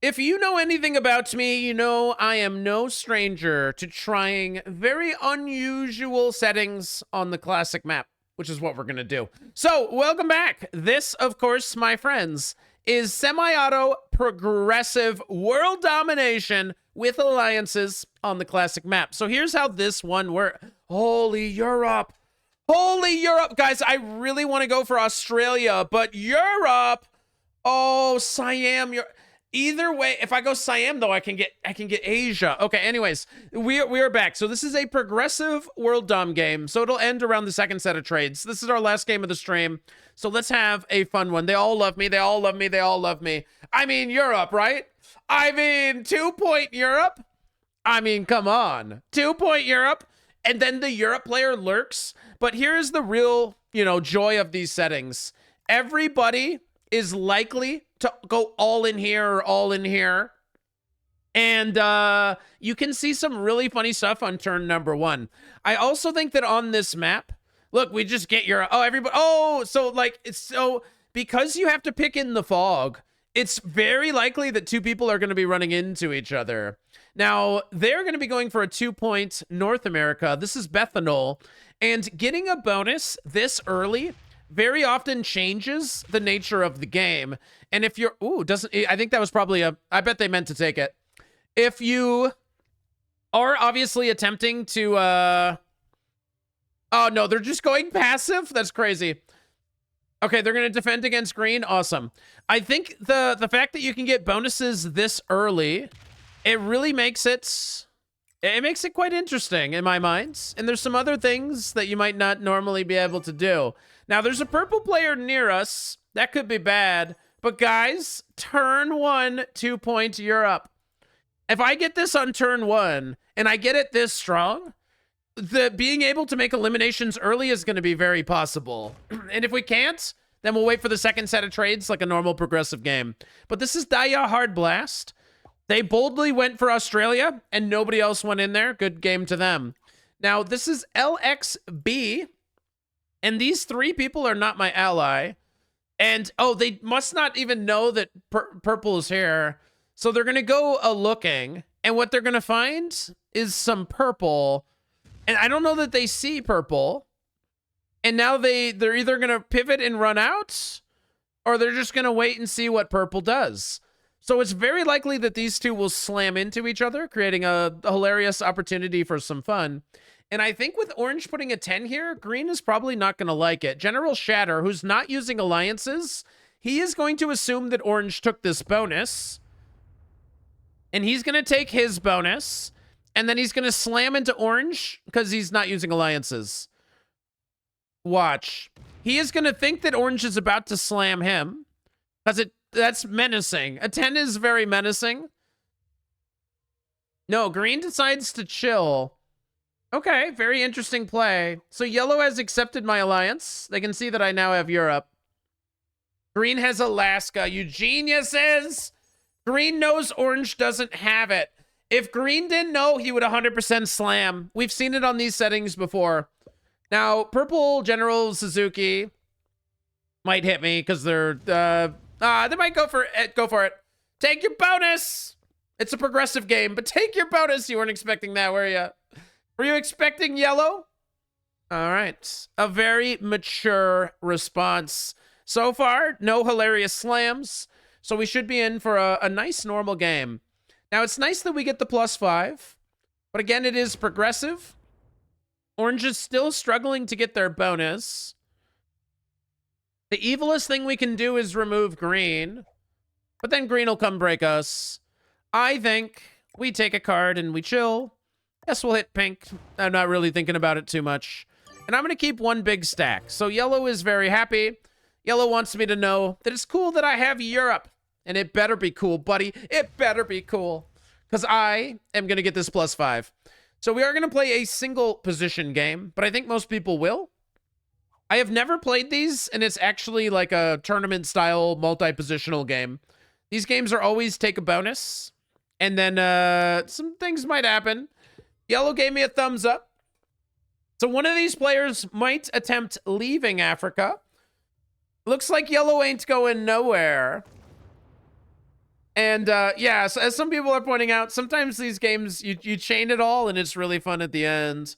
If you know anything about me, you know I am no stranger to trying very unusual settings on the classic map, which is what we're going to do. So, welcome back. This, of course, my friends, is semi-auto progressive world domination with alliances on the classic map. So here's how this one works. Holy Europe. Holy Europe. Guys, I really want to go for Australia, but Europe. Oh, Siam. Either way, if I go Siam though, I can get Asia. Okay, anyways, we are back. So this is a progressive world dom game. So it'll end around the second set of trades. This is our last game of the stream. So let's have a fun one. They all love me. They all love me. They all love me. I mean, Europe, right? I mean, 2-point Europe. I mean, come on. 2-point Europe. And then the Europe player lurks. But here's the real, joy of these settings. Everybody is likely to go all in here or all in here. And you can see some really funny stuff on turn number 1. I also think that on this map, look, we just get your, everybody, because you have to pick in the fog, it's very likely that two people are going to be running into each other. Now, they're going to be going for a 2-point North America. This is Bethanol. And getting a bonus this early very often changes the nature of the game. And if you're, I think that was probably I bet they meant to take it. If you are obviously attempting to, oh no, they're just going passive? That's crazy. Okay, they're going to defend against green. Awesome. I think the fact that you can get bonuses this early, it really makes it quite interesting in my mind. And there's some other things that you might not normally be able to do. Now, there's a purple player near us. That could be bad. But guys, turn 1, 2-point Europe. If I get this on turn 1 and I get it this strong, the being able to make eliminations early is going to be very possible. And if we can't, then we'll wait for the second set of trades like a normal progressive game. But this is Daya Hard Blast. They boldly went for Australia and nobody else went in there. Good game to them. Now, this is LXB. And these 3 people are not my ally. And, they must not even know that purple is here. So they're going to go a-looking. And what they're going to find is some purple. And I don't know that they see purple. And now they're either going to pivot and run out, or they're just going to wait and see what purple does. So it's very likely that these two will slam into each other, creating a hilarious opportunity for some fun. And I think with orange putting a 10 here, green is probably not going to like it. General Shatter, who's not using alliances, he is going to assume that orange took this bonus. And he's going to take his bonus. And then he's going to slam into orange because he's not using alliances. Watch. He is going to think that orange is about to slam him. Because that's menacing. A 10 is very menacing. No, green decides to chill. Okay, very interesting play. So yellow has accepted my alliance. They can see that I now have Europe. Green has Alaska. You geniuses! Green knows orange doesn't have it. If green didn't know, he would 100% slam. We've seen it on these settings before. Now, purple General Suzuki might hit me because they're... they might go for it. Go for it. Take your bonus! It's a progressive game, but take your bonus. You weren't expecting that, were you? Were you expecting yellow? All right. A very mature response. So far, no hilarious slams. So we should be in for a nice normal game. Now, it's nice that we get the +5. But again, it is progressive. Orange is still struggling to get their bonus. The evilest thing we can do is remove green. But then green will come break us. I think we take a card and we chill. Yes, we'll hit pink. I'm not really thinking about it too much. And I'm going to keep one big stack. So yellow is very happy. Yellow wants me to know that it's cool that I have Europe. And it better be cool, buddy. It better be cool. Because I am going to get this +5. So we are going to play a single position game. But I think most people will. I have never played these. And it's actually like a tournament-style multi-positional game. These games are always take a bonus. And then some things might happen. Yellow gave me a thumbs up. So one of these players might attempt leaving Africa. Looks like yellow ain't going nowhere. And yeah, so as some people are pointing out, sometimes these games, you chain it all and it's really fun at the end.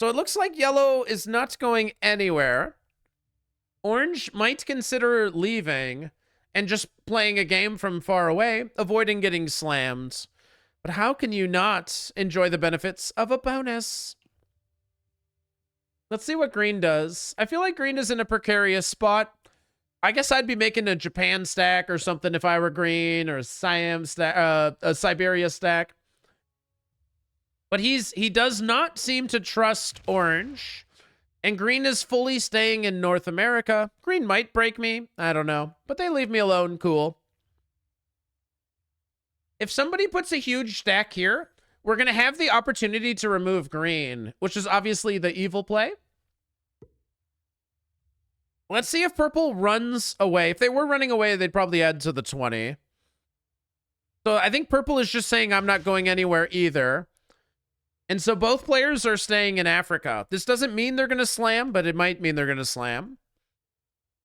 So it looks like yellow is not going anywhere. Orange might consider leaving and just playing a game from far away, avoiding getting slammed. But how can you not enjoy the benefits of a bonus? Let's see what green does. I feel like green is in a precarious spot. I guess I'd be making a Japan stack or something if I were green, or a Siam stack, a Siberia stack. But he does not seem to trust orange. And green is fully staying in North America. Green might break me. I don't know. But they leave me alone. Cool. If somebody puts a huge stack here, we're going to have the opportunity to remove green, which is obviously the evil play. Let's see if purple runs away. If they were running away, they'd probably add to the 20. So I think purple is just saying I'm not going anywhere either. And so both players are staying in Africa. This doesn't mean they're going to slam, but it might mean they're going to slam.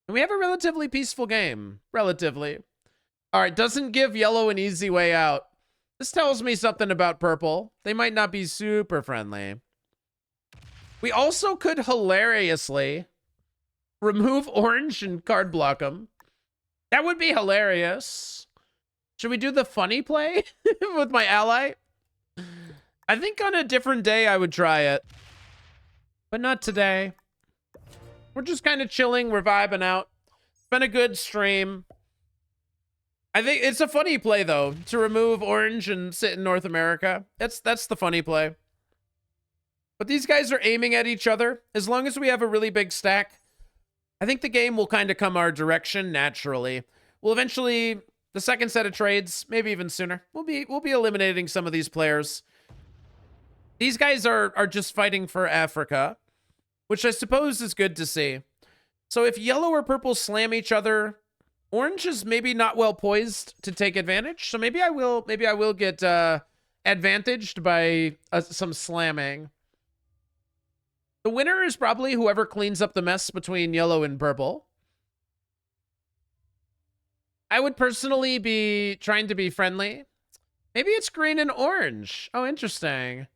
And we have a relatively peaceful game. Relatively. All right, doesn't give yellow an easy way out. This tells me something about purple. They might not be super friendly. We also could hilariously remove orange and card block them. That would be hilarious. Should we do the funny play with my ally? I think on a different day I would try it. But not today. We're just kind of chilling. We're vibing out. It's been a good stream. I think it's a funny play, though, to remove orange and sit in North America. That's the funny play. But these guys are aiming at each other. As long as we have a really big stack, I think the game will kind of come our direction naturally. We'll eventually, the second set of trades, maybe even sooner, we'll be eliminating some of these players. These guys are just fighting for Africa, which I suppose is good to see. So if yellow or purple slam each other, orange is maybe not well poised to take advantage. So maybe I will get advantaged by some slamming. The winner is probably whoever cleans up the mess between yellow and purple. I would personally be trying to be friendly. Maybe it's green and orange. Oh, interesting.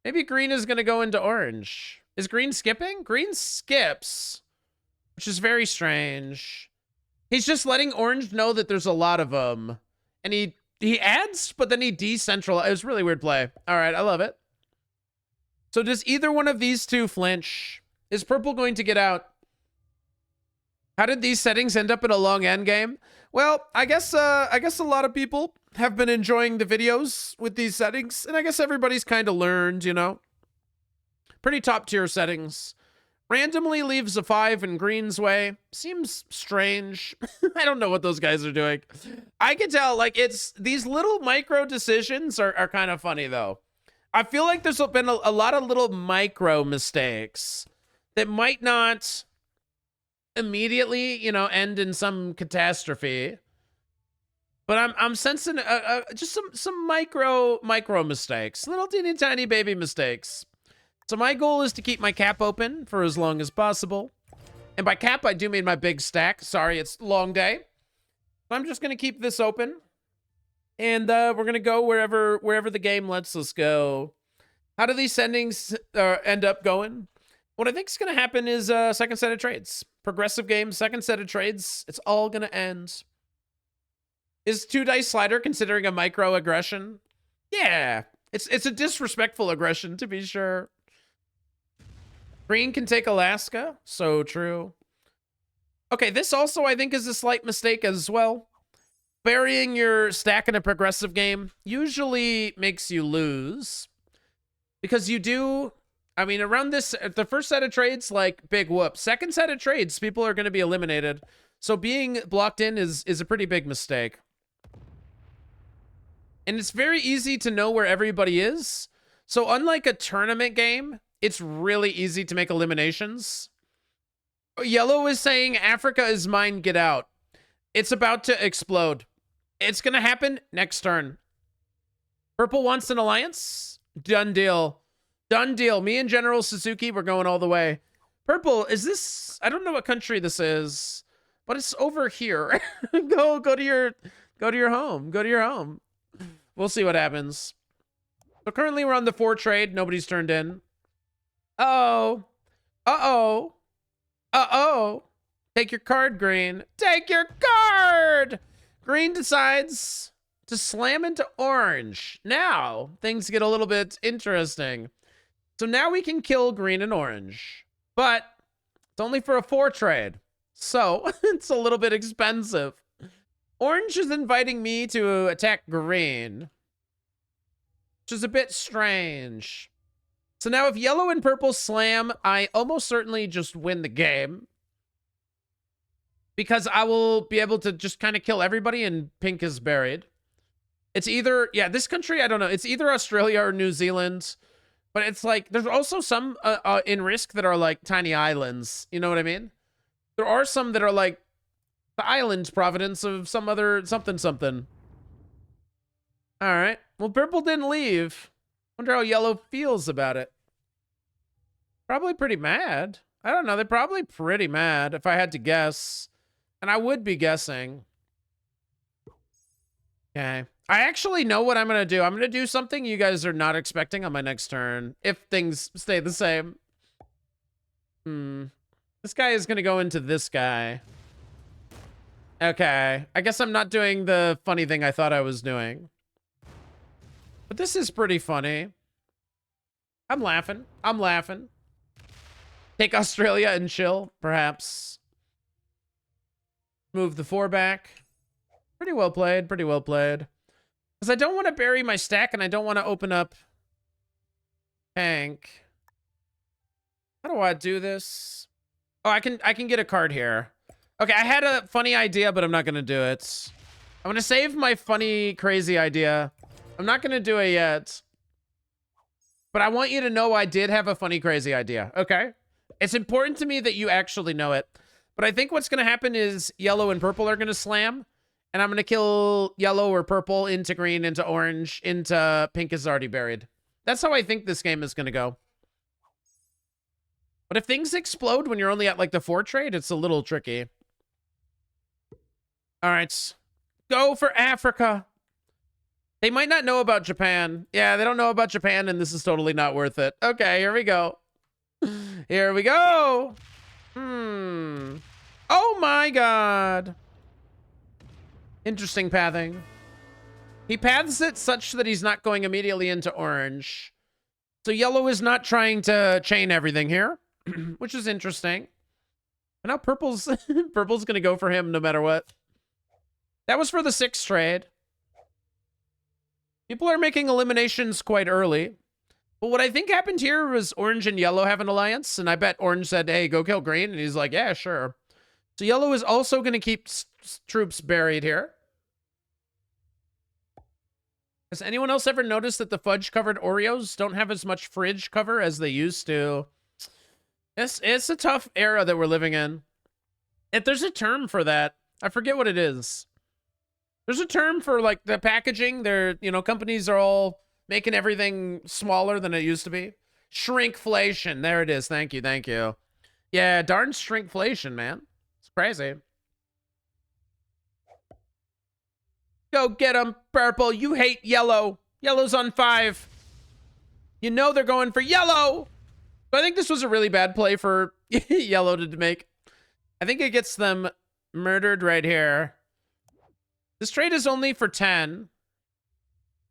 Maybe green is going to go into orange. Is green skipping? Green skips, which is very strange. He's just letting orange know that there's a lot of them. And he adds, but then he decentralizes. It was a really weird play. All right, I love it. So does either one of these two flinch? Is purple going to get out? How did these settings end up in a long endgame? Well, I guess a lot of people have been enjoying the videos with these settings, and I guess everybody's kind of learned, you know. Pretty top tier settings. Randomly leaves a 5 in green's way. Seems strange. I don't know what those guys are doing. I can tell, like, it's these little micro decisions are kind of funny, though. I feel like there's been a lot of little micro mistakes that might not immediately, you know, end in some catastrophe. But I'm sensing just some micro mistakes, little teeny tiny baby mistakes. So my goal is to keep my cap open for as long as possible. And by cap, I do mean my big stack. Sorry, it's a long day. I'm just gonna keep this open, and we're gonna go wherever the game lets us go. How do these sendings end up going? What I think is gonna happen is second set of trades. Progressive game, second set of trades. It's all gonna end. Is 2 dice slider considering a micro aggression? Yeah, it's a disrespectful aggression, to be sure. Green can take Alaska. So true. Okay, this also I think is a slight mistake as well. Burying your stack in a progressive game usually makes you lose. Because you do, I mean, around this, the first set of trades, like, big whoop. Second set of trades, people are going to be eliminated. So being blocked in is a pretty big mistake. And it's very easy to know where everybody is. So unlike a tournament game, it's really easy to make eliminations. Yellow is saying, Africa is mine, get out. It's about to explode. It's going to happen next turn. Purple wants an alliance. Done deal. Done deal. Me and General Suzuki, we're going all the way. Purple, is this... I don't know what country this is, but it's over here. Go to Go to your home. Go to your home. We'll see what happens. So currently we're on the 4 trade. Nobody's turned in. Uh-oh. Uh-oh. Uh-oh. Take your card, Green. Take your card! Green decides to slam into Orange. Now, things get a little bit interesting. So now we can kill Green and Orange. But it's only for a 4 trade. So it's a little bit expensive. Orange is inviting me to attack Green, which is a bit strange. So now if yellow and purple slam, I almost certainly just win the game. Because I will be able to just kind of kill everybody and pink is buried. It's either, yeah, this country, I don't know. It's either Australia or New Zealand. But it's like, there's also some in Risk that are like tiny islands. You know what I mean? There are some that are like the island providence of some other something. All right. Well, purple didn't leave. Wonder how yellow feels about it. Probably pretty mad. I don't know. They're probably pretty mad if I had to guess. And I would be guessing. Okay. I actually know what I'm going to do. I'm going to do something you guys are not expecting on my next turn. If things stay the same. This guy is going to go into this guy. Okay. I guess I'm not doing the funny thing I thought I was doing. But this is pretty funny. I'm laughing. I'm laughing. Take Australia and chill, perhaps. Move the 4 back. Pretty well played. Pretty well played. Because I don't want to bury my stack and I don't want to open up tank. How do I do this? Oh, I can get a card here. Okay, I had a funny idea, but I'm not going to do it. I'm going to save my funny, crazy idea. I'm not going to do it yet. But I want you to know I did have a funny, crazy idea. Okay? It's important to me that you actually know it. But I think what's going to happen is yellow and purple are going to slam. And I'm going to kill yellow or purple into green, into orange, into pink is already buried. That's how I think this game is going to go. But if things explode when you're only at like the 4 trade, it's a little tricky. All right. Go for Africa. They might not know about Japan. Yeah, they don't know about Japan, and this is totally not worth it. Okay, here we go. Here we go. Oh my god. Interesting pathing. He paths it such that he's not going immediately into orange. So yellow is not trying to chain everything here, which is interesting. And now purple's purple's gonna go for him no matter what. That was for the 6 trade. People are making eliminations quite early. But what I think happened here was orange and yellow have an alliance. And I bet orange said, hey, go kill green. And he's like, yeah, sure. So yellow is also going to keep troops buried here. Has anyone else ever noticed that the fudge-covered Oreos don't have as much fridge cover as they used to? It's a tough era that we're living in. If there's a term for that, I forget what it is. There's a term for, like, the packaging. They're, you know, companies are all making everything smaller than it used to be. Shrinkflation. There it is. Thank you. Thank you. Yeah, darn shrinkflation, man. It's crazy. Go get them, purple. You hate yellow. Yellow's on 5. You know they're going for yellow. So I think this was a really bad play for yellow to make. I think it gets them murdered right here. This trade is only for 10.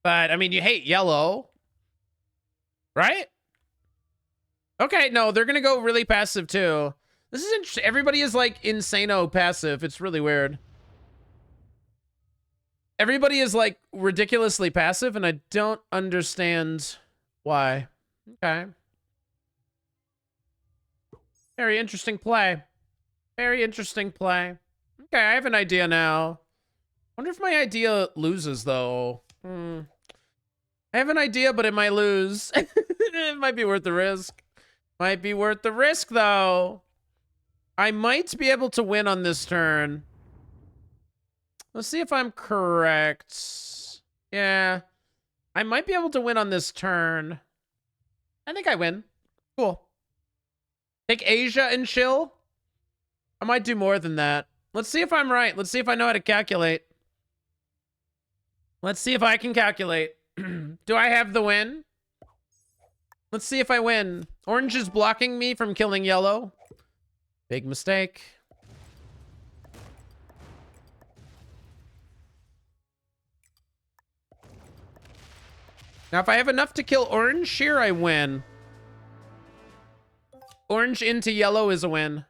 But, I mean, you hate yellow. Right? Okay, no, they're going to go really passive, too. This is interesting. Everybody is, like, insano passive. It's really weird. Everybody is, like, ridiculously passive, and I don't understand why. Okay. Very interesting play. Very interesting play. Okay, I have an idea now. Wonder if my idea loses, though. I have an idea, but it might lose. It might be worth the risk. Might be worth the risk, though. I might be able to win on this turn. Let's see if I'm correct. Yeah. I might be able to win on this turn. I think I win. Cool. Take Asia and chill. I might do more than that. Let's see if I'm right. Let's see if I know how to calculate. Let's see if I can calculate. Do I have the win? Let's see if I win. Orange is blocking me from killing yellow. Big mistake. Now, if I have enough to kill orange here, I win. Orange into yellow is a win.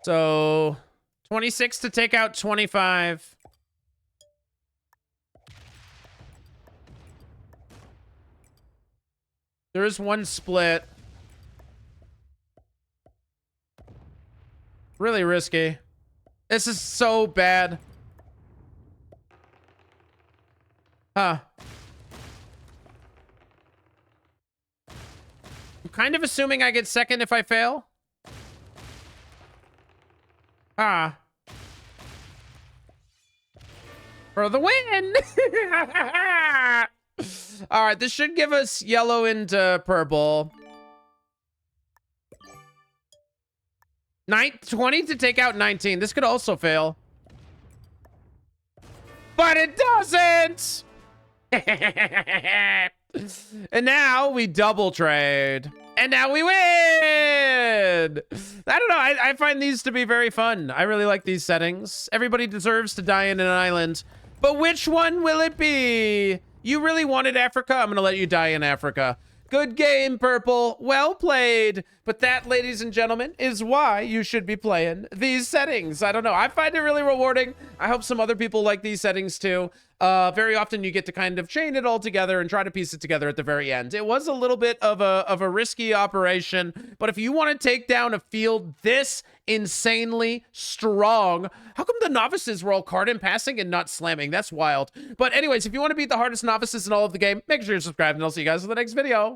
So, 26 to take out 25. There is one split. Really risky. This is so bad. Huh. I'm kind of assuming I get second if I fail. Ah. For the win! All right, this should give us yellow into purple. 20 to take out 19. This could also fail. But it doesn't! And now we double trade. And now we win! I don't know. I find these to be very fun. I really like these settings. Everybody deserves to die in an island. But which one will it be? You really wanted Africa? I'm going to let you die in Africa. Good game, Purple. Well played. But that, ladies and gentlemen, is why you should be playing these settings. I don't know. I find it really rewarding. I hope some other people like these settings too. Very often you get to kind of chain it all together and try to piece it together at the very end. It was a little bit of a risky operation, but if you want to take down a field this insanely strong, how come the novices were all card and passing and not slamming? That's wild. But anyways, if you want to beat the hardest novices in all of the game, make sure you're subscribed, and I'll see you guys in the next video.